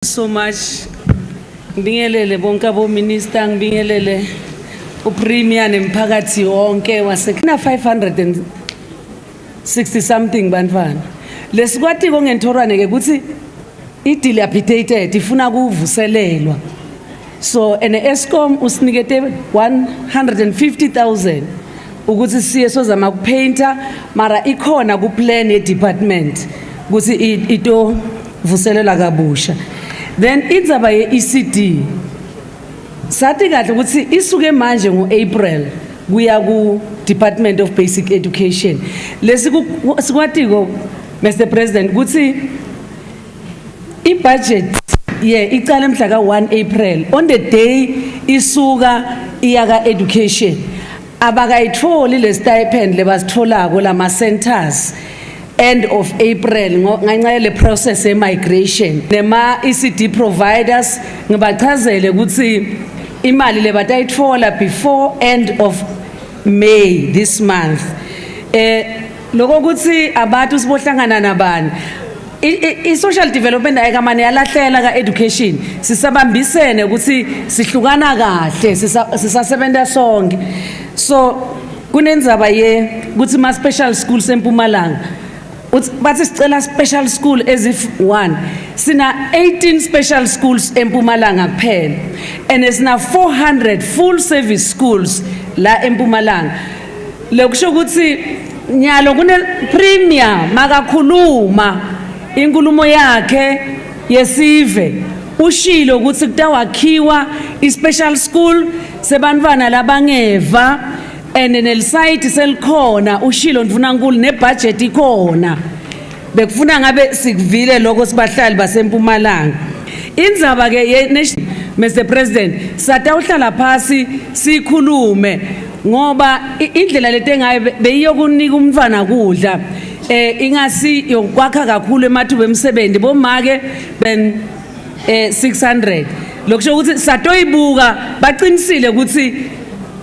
So much. Ngibingelele bonke abominister, ngibingelele uPremier nemphakathi wonke wasekina 560 something bantwana. Lesikwathi kongentorwane ke ukuthi idilapidated ifuna kuvuselelwa. So Eskom usinikete 150,000 ukuthi siye sozama kupainter mara ikhona ku plan ye department ukuthi ito vuselela kabusha. Then indzaba ye ECD sathi kahle ukuthi isuke manje ngoApril kuya ku Department of Basic Education. Lesikwatiko Mr President ukuthi ibudget icala mhla ka 1 April on the day isuka iyaka education abakayitholi le stipend lebasitholako lama centers end of April ngenxa le process e migration nema ECD providers ngibachazele ukuthi imali lebatayithola before end of May this month lokho ukuthi abantu sibohlangana nabani i-social development ayikamane yalahlela ka-education sisabambisene ukuthi sihlukana kahle sisasebenza sonke so kunenzaba ukuthi ma-special schools eMpumalanga bathi sicela special school as if one sina 18 special schools eMpumalanga kuphela and sina 400 full service schools la eMpumalanga lokusho ukuthi nyalo kune Premier makakhuluma inkulumo yakhe yesive ushilo ukuthi kutawakhiwa i-special school sebantwana labangeva and nesite selikhona ushilo ndvunankulu nebudget ikhona bekufuna ngabe sikuvile lokho sibahlali baseMpumalanga indzaba ke Mr President satawuhlala phasi sikhulume ngoba indlela letengayo beyiyokunika umntwana kudla ingasi yokwakha kakhulu emathuba emsebenzi bomake ben 600 lokusho ukuthi satoyibuka baqinisile ukuthi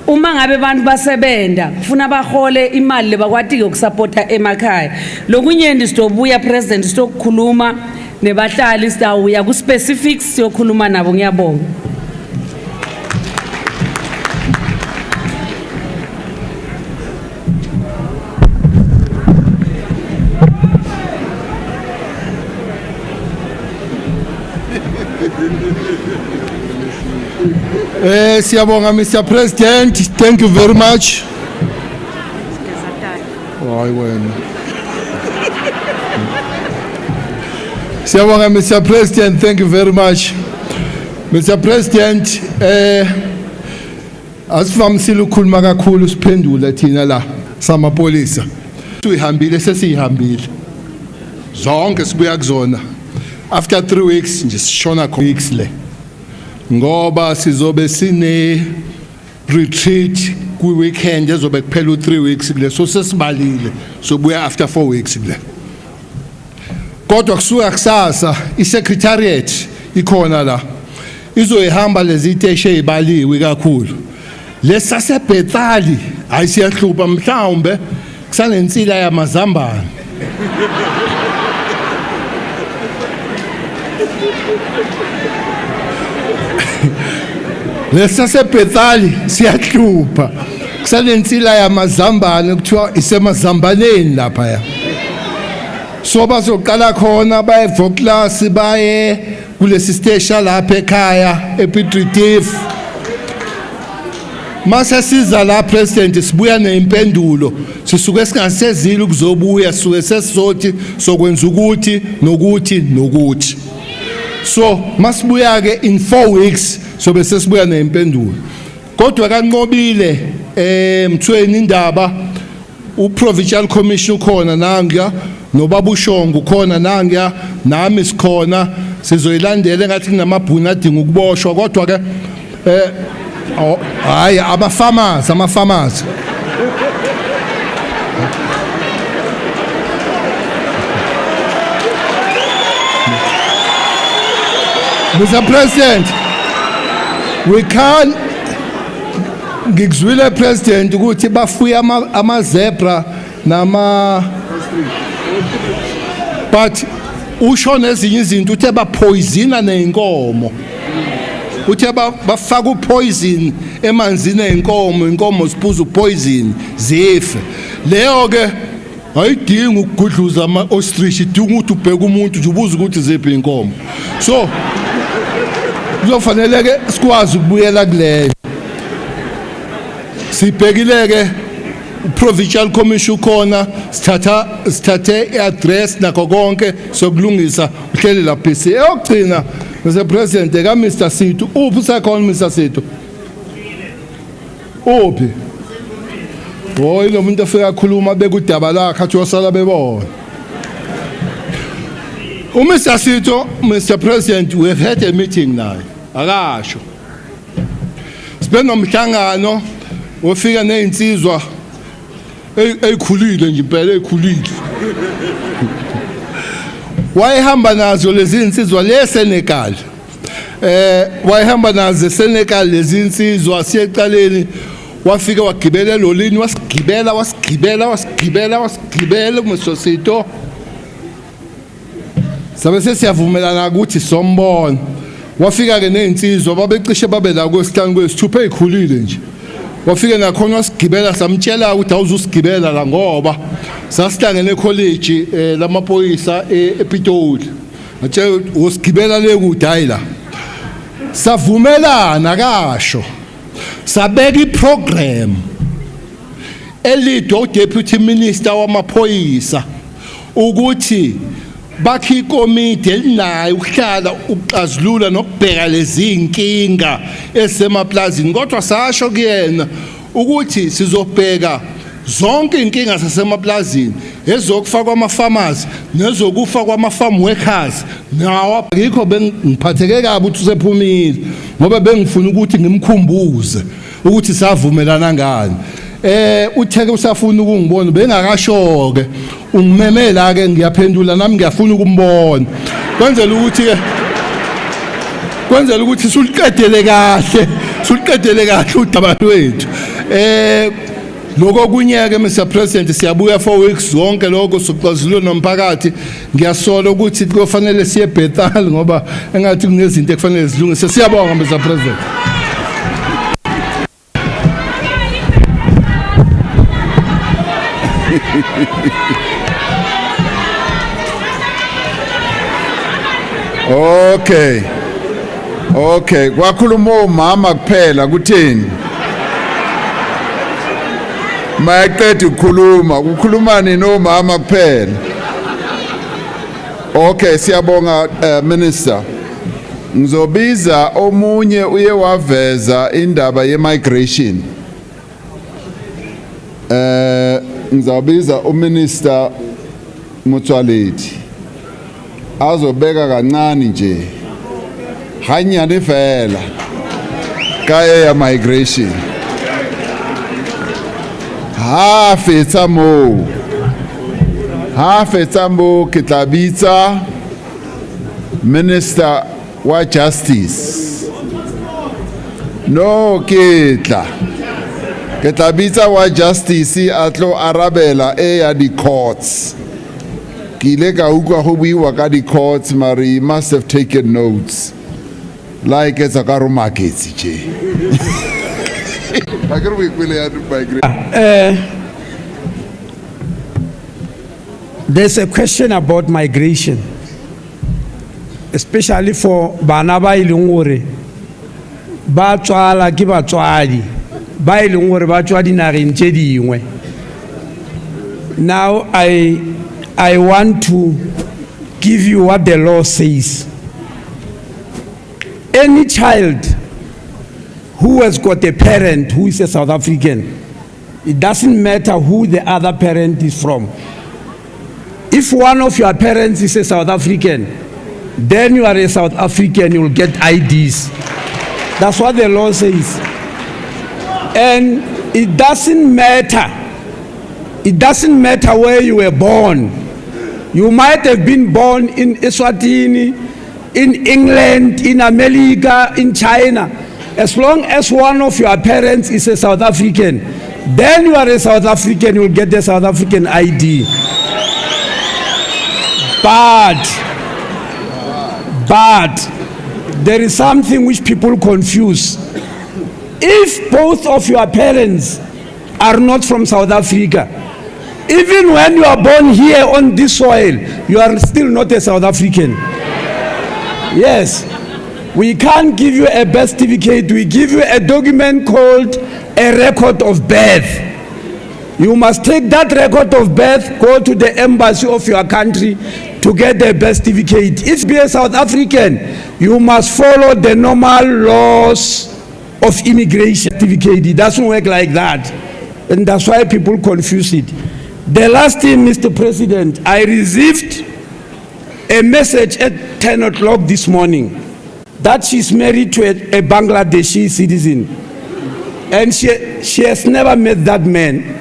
uma ngabe abantu basebenda kufuna bahole imali lebakwatike ukusupporta emakhaya lokunyendi sitobuya president sitokukhuluma nebahlali sitawuya ku specifics siyokhuluma nabo ngiyabonga. Siyabonga Mr President, thank you very much. Siyabonga Mr President, thank you very much. Mr President, asivamisile ukukhuluma kakhulu siphendula thina la samapolisa. Sihambile sesihambile. Zonke sibuya kuzona. After 3 weeks nje sishona weeks le. Ngoba sizobe sine retreat ku weekend ezobe kuphela 3 weeks kule so sesibalile sobuya after 4 weeks kule kodwa kusuka kusasa i-secretariat ikhona la izoyihamba lezi iteshe ezibaliwe kakhulu lesasebhetali ayisiyahlupha mhlawumbe kusanensila yamazambane lesasebhetali siyahlupha kusanensila yamazambane kuthiwa isemazambaneni lapha ya so bazoqala khona baye Voklas baye kulesi station lapha ekhaya ePitritif mase siza la president sibuya neimpendulo sisuke singasezile ukuzobuya sisuke sesizothi sokwenza ukuthi nokuthi so masibuya ke in 4 weeks sobe sesibuya neimpendulo kodwa kanqobile mthweni indaba uprovincial commission khona nanga nobabushongo khona nanga nami sikhona sizoyilandela ngathi kunamabhunu adinga ukuboshwa kodwa ke hayi ama-farmers Mr President, we can't ngikuzwile president ukuthi bafuya ama zebra nama but usho nezinye izinto uthe bapoisona neinkomo, uthe bafaka upoison emanzini einkomo, inkomo siphuza upoison zife. Leyo ke ayidingi ukugudluza ama-ostrich, idinga ukuthi ubheke umuntu nje ubuze ukuthi ziphi inkomo. So kuzofanele ke sikwazi ukubuyela kuleyo. Sibhekile-ke provincial commission khona, sithathe i-address nakho konke sokulungisa uhleli la PC. Eyokugcina Mr. President ka Mr. Sithu, uphi usakhona Mr. Sithu? Uphi? Hoyi lo muntu afika khuluma bekudaba lakhe athi wasala bebona. Mr. Sithu, Mr. President, we have had a meeting naye. Akasho. Sibe nomhlangano wofika nezinsizwa eyikhulile nje impela eyikhulile. Wayehamba nazo lezi insizwa leSenegal. Wayehamba nazo eSenegal lezi insizwa siyecaleni, wafika wagibela elolini, wasigibela kuMsosito. Sabe sesiyavumelana ukuthi sombona. Wafika ke nezinsizwa babecishe babe la kwesihlanu kwesithupha eyikhulile nje. Wafika nakhona wasigibela, samtshela ukuthi awuzusigibela la ngoba sasihlangene college lamaphoyisa ePitoli. Athe usigibela le kude hayi la. Savumelana kasho. Sabeka iprogram elidwa uDeputy Minister wamaphoyisa ukuthi bakhe ikomiti elinayo ukuhlala ukuxazulula nokubheka lezi inkinga esemaplazini. Kodwa sasho kuyena ukuthi sizobheka zonke inkinga zasemaplazini, ezokufakwa ama-farmers nezokufa kwama-farm workers. Nawo ngikho bengiphatheke kabi ukuthi usephumile, ngoba bengifuna ukuthi ngimkhumbuze ukuthi savumelana ngani. Utheke usafuna ukungibona, bengakasho-ke ungimemela-ke ngiyaphendula nami ngiyafuna ukumbona. Kwenzela ukuthi suliqedele kahle udaba lwethu. Lokho kunyeke Mr. President siyabuya 4 weeks zonke lokho sokuxazulula nomphakathi. Ngiyasola ukuthi kufanele siye Bethal ngoba engathi kunezinto ekufanele zilungise. Siyabonga Mr. President. Okay, kwakhuluma umama kuphela kuthini? Mayaqeda ukukhuluma nomama kuphela. Okay, siyabonga Minister. Ngizobiza omunye uye waveza indaba ye-migration. Ngizobiza uMinister Motsoaledi. Azobeka kancane nje. Hanyane vela. Kaya ya migration. Fetsa mo ke tla bitsa Minister wa Justice. No ke tla bitsa wa Justice atlo arabela ya di courts. Ke ile ka utlwa go buiwa ka di courts, mari must have taken notes. Like it's a car market, there's a question about migration, especially for bana ba ileng hore ba tswala ke batswadi ba ileng hore ba tswa dinageng tse dingwe. Now I want to give you what the law says. Any child who has got a parent who is a South African, it doesn't matter who the other parent is from. If one of your parents is a South African, then you are a South African, you will get IDs. That's what the law says. And it doesn't matter where you were born. You might have been born in Eswatini, in England, in America, in China. As long as one of your parents is a South African, then you are a South African, you will get the South African ID. But But there is something which people confuse. If both of your parents are not from South Africa, even when you are born here on this soil, you are still not a South African. Yes. We can't give you a birth certificate. We give you a document called a record of birth. You must take that record of birth, go to the embassy of your country to get the birth certificate. If you are a South African, you must follow the normal laws of immigration certificate. It doesn't work like that. And that's why people confuse it. The last thing, Mr. President, I received a message at 10 o'clock this morning that she's married to a Bangladeshi citizen. And she has never met that man.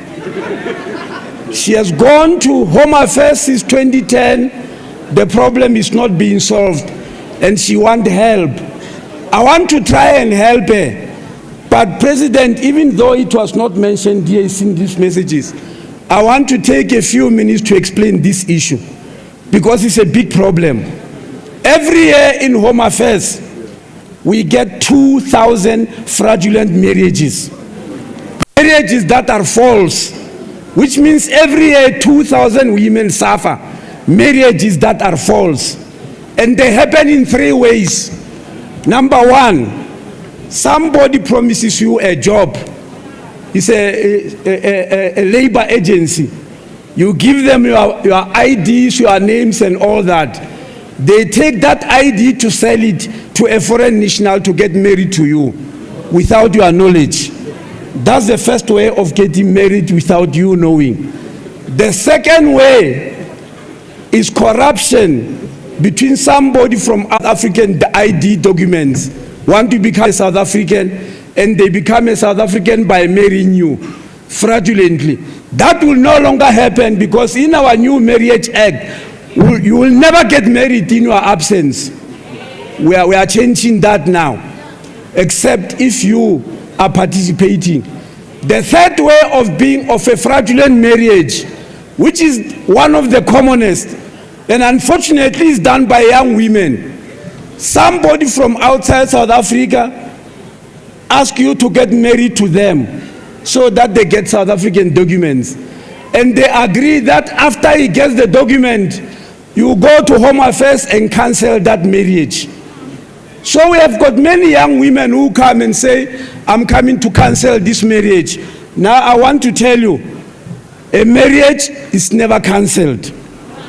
She has gone to Home Affairs since 2010. The problem is not being solved. And she wants help. I want to try and help her. But President, even though it was not mentioned here in these messages, I want to take a few minutes to explain this issue, because it's a big problem. Every year in Home Affairs, we get 2,000 fraudulent marriages. Marriages that are false, which means every year 2,000 women suffer. Marriages that are false. And they happen in three ways. Number one, somebody promises you a job. It's a labor agency. You give them your IDs, your names and all that. They take that ID to sell it to a foreign national to get married to you without your knowledge. That's the first way of getting married without you knowing. The second way is corruption between somebody from African ID documents want to become a South African, and they become a South African by marrying you fraudulently. That will no longer happen, because in our new Marriage Act, you will never get married in your absence. We are changing that now, except if you are participating. The third way of being of a fraudulent marriage, which is one of the commonest, and unfortunately is done by young women. Somebody from outside South Africa ask you to get married to them so that they get South African documents. And they agree that after he gets the document, you go to Home Affairs and cancel that marriage. So we have got many young women who come and say, I'm coming to cancel this marriage. Now I want to tell you, a marriage is never cancelled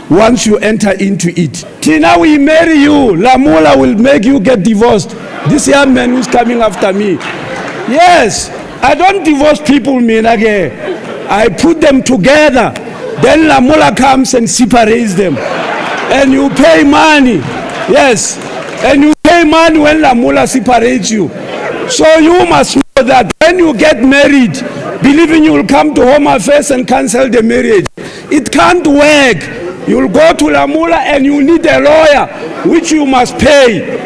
once you enter into it. Tina, we marry you. Lamula will make you get divorced. This young man who's coming after me. Yes, I don't divorce people, Minage. I put them together. Then Lamula comes and separates them. And you pay money. Yes. And you pay money when Lamula separates you. So you must know that when you get married, believing you will come to Home Affairs and cancel the marriage. It can't work. You'll go to Lamula and you need a lawyer, which you must pay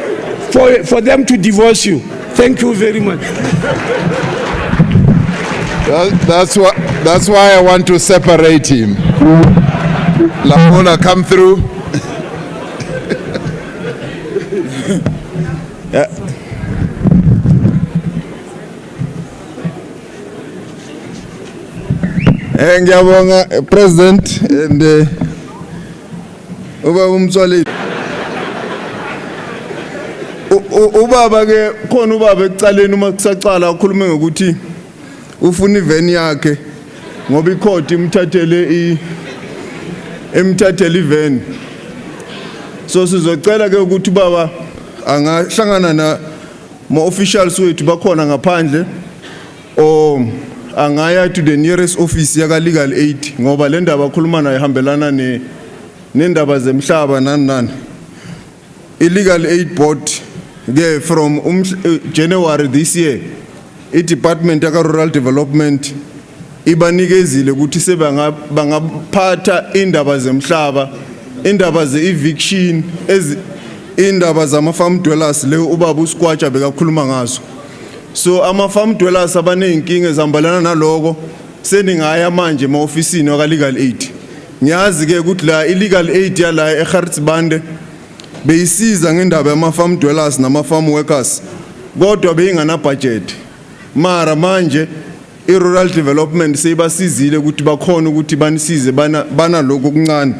for them to divorce you. Thank you very much. That's why I want to separate him. Lamula, come through. Ngiyabonga President and ubaba ke khona ubaba ekucaleni uma kusacala akhulume ngokuthi ufuna iveni yakhe ngoba ikhodi imthathele iveni. So sizocela ke ukuthi baba angahlangana na ma officials wethu bakhona ngaphandle or angaya to the nearest office yaka legal aid ngoba le ndaba akhuluma nayo ihambelana nendaba zemhlaba nani. Illegal aid board ke from January this year i-Department of Rural Development ibanikezile ukuthi sebangaphatha indaba zemhlaba, indaba ze-eviction, indaba zama-farm dwellers le ubaba uSkwatsha bekakhuluma ngazo. So ama-farm dwellers abaney'nkinga ezihambelana naloko seningaya manje ema-ofisini waka-legal aid. Ngiyazi ke ukuthi la i-legal aid yala eGartsbande beyisiza ngendaba yama-farm dwellers nama-farm workers kodwa beyingana budget mara manje i-rural development seyibasizile ukuthi bakhona ukuthi banisize banalokho okuncane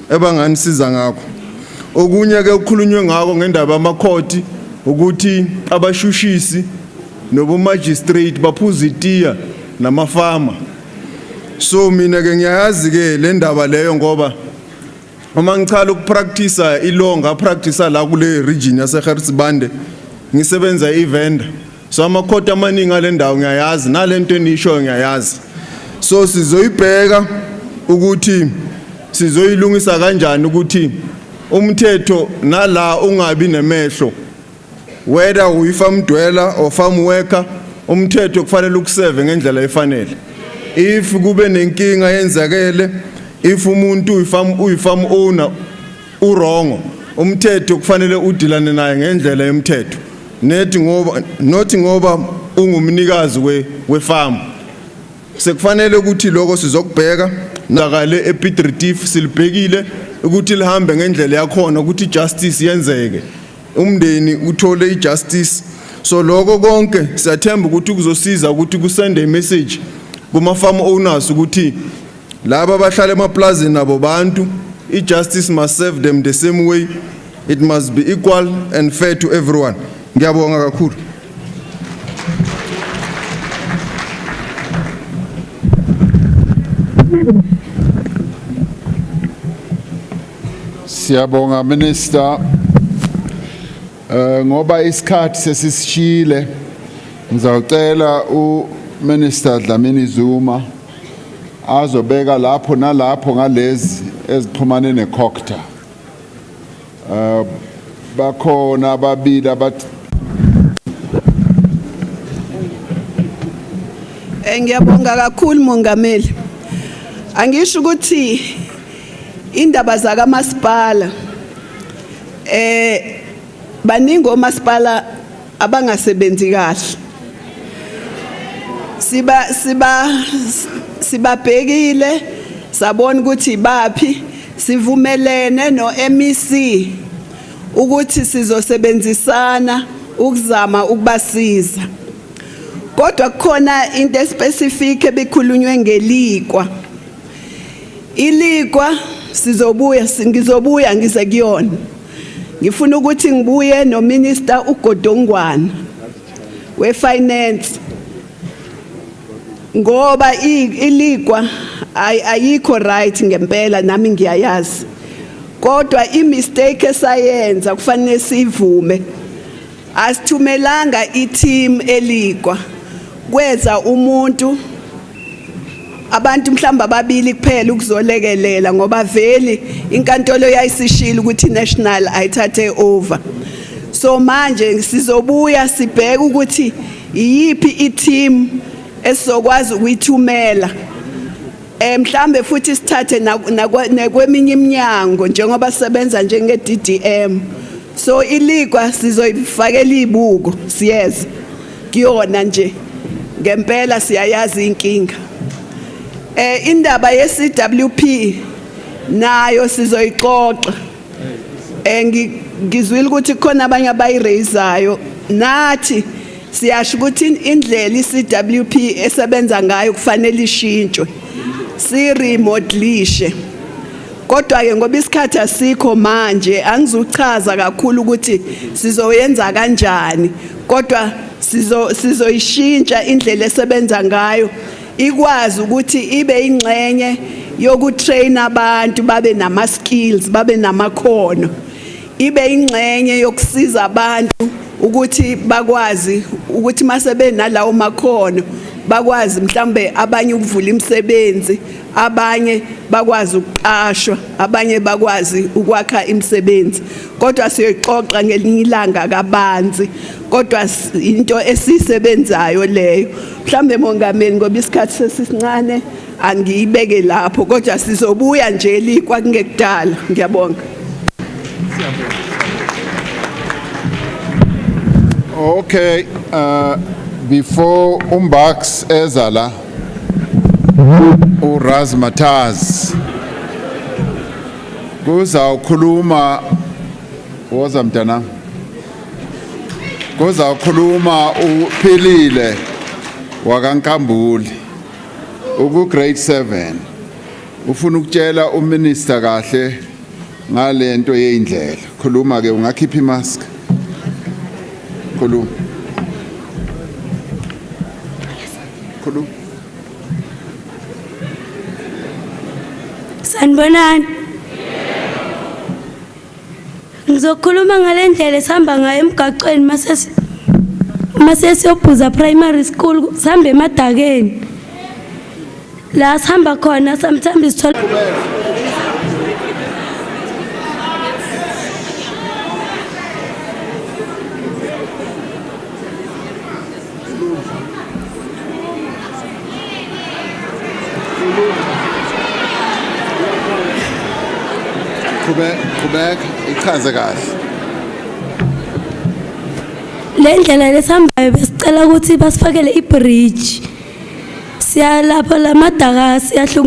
ebanganisiza ngakho. Okunye ke ukukhulunywe ngakho ngendaba yamakhoti ukuthi abashushisi nobumagistrate baphuza itiya namafama. So mina ke ngiyayazi ke le ndaba leyo ngoba uma ngicala ukupractice ilaw ngapractice la kule region yaseGertsbande ngisebenza evenda. So amakhoti amaningi ale ndawo ngiyayazi nalento enisho ngiyayazi. So sizoyibheka ukuthi sizoyilungisa kanjani ukuthi umthetho nala ungabi nemehlo whether uyi-farm dweller or farm worker umthetho kufanele ukuseve ngendlela efanele. If kube nenkinga yenzakele if umuntu uyi-farm owner urongo umthetho kufanele udilane naye ngendlela yomthetho not ngoba ungumnikazi we-farm. Sekufanele ukuthi lokho sizokubheka nakale ePiet Retief silibhekile ukuthi lihambe ngendlela yakhona ukuthi justice yenzeke umndeni uthole ijustice. So lokho konke siyathemba ukuthi kuzosiza ukuthi kusende imessage kuma-farm owners ukuthi laba bahlala emaplazini nabo bantu i-justice must serve them the same way. It must be equal and fair to everyone. Ngiyabonga kakhulu. Siyabonga Minister. Ngoba isikhathi sesisishile ngizawucela uMinister Dlamini Zuma azobeka lapho nalapho ngalezi ezixhumane neCocta. Bakhona ababili abathi ngiyabonga kakhulu Mongameli. Angisho ukuthi indaba zakamasipala baningi omasipala abangasebenzi kahle. Sibabhekile sabona ukuthi bapi sivumelene no-MEC ukuthi sizosebenzisana ukuzama ukubasiza. Kodwa kukhona into specific ebikhulunywe ngelikwa. Ilikwa ngizobuya ngize kuyona. Ngifuna ukuthi ngibuye noMinister uGodongwana we-Finance ngoba ilikwa ayikho right ngempela nami ngiyayazi. Kodwa imistake esayenza kufanele sivume. Asithumelanga i-team elikwa. Kweza umuntu abantu mhlamba babili kuphela ukuzolekelela ngoba vele inkantolo yayisishila ukuthi national ayithathe over. So manje sizobuya sibheke ukuthi iyipi i-team esizokwazi ukuyithumela. Mhlambe futhi sithathe nakweminye iminyango njengoba sisebenza njenge-DDM. So ilikwa sizoyifakela ibuko siyeza kuyona nje ngempela siyayazi inkinga. Indaba ye-CWP nayo sizoyixoxa. Ngizwile ukuthi khona abanye abayirayizayo nathi siyasho ukuthi indlela i-CWP esebenza ngayo kufanele ishintshwe si-remodelishe. Kodwa ke ngoba isikhathi asikho manje angizuchaza kakhulu ukuthi sizoyenza kanjani. Kodwa sizoyishintsha indlela esebenza ngayo ikwazi ukuthi ibe ingxenye yokutrain abantu babe nama skills babe namakhono. Ibe ingxenye yokusiza abantu ukuthi bakwazi ukuthi masebe nalawo makhono bakwazi mhlambe abanye ukuvula imisebenzi, abanye bakwazi ukuqashwa, abanye bakwazi ukwakha imisebenzi. Kodwa siyoxoxa ngelinye ilanga kabanzi, kodwa into esisebenzayo leyo. Mhlambe Mongameli ngoba isikhathi sesincane angiyibeke lapho, kodwa sizobuya nje likwa kungekudala. Ngiyabonga. Okay, before Umbax Ezala, Uraz Mataz, kuzawukhuluma woza mntana kuza khuluma uphilile wakaNkambuli uku grade 7 ufuna ukutshela uminister kahle ngalento yeindlela khuluma ke ungakhipha imask khuluma Sanibonani. Ngizokhuluma ngalendlela esihamba ngayo emgaqweni mase siyobhuza primary school sihambe emadakeni. La sihamba khona sometimes sithola Kubek ichaze kahle le ndlela lesambayo besicela ukuthi basifakele ibridge. Siya lapho lamadaka siyahlunga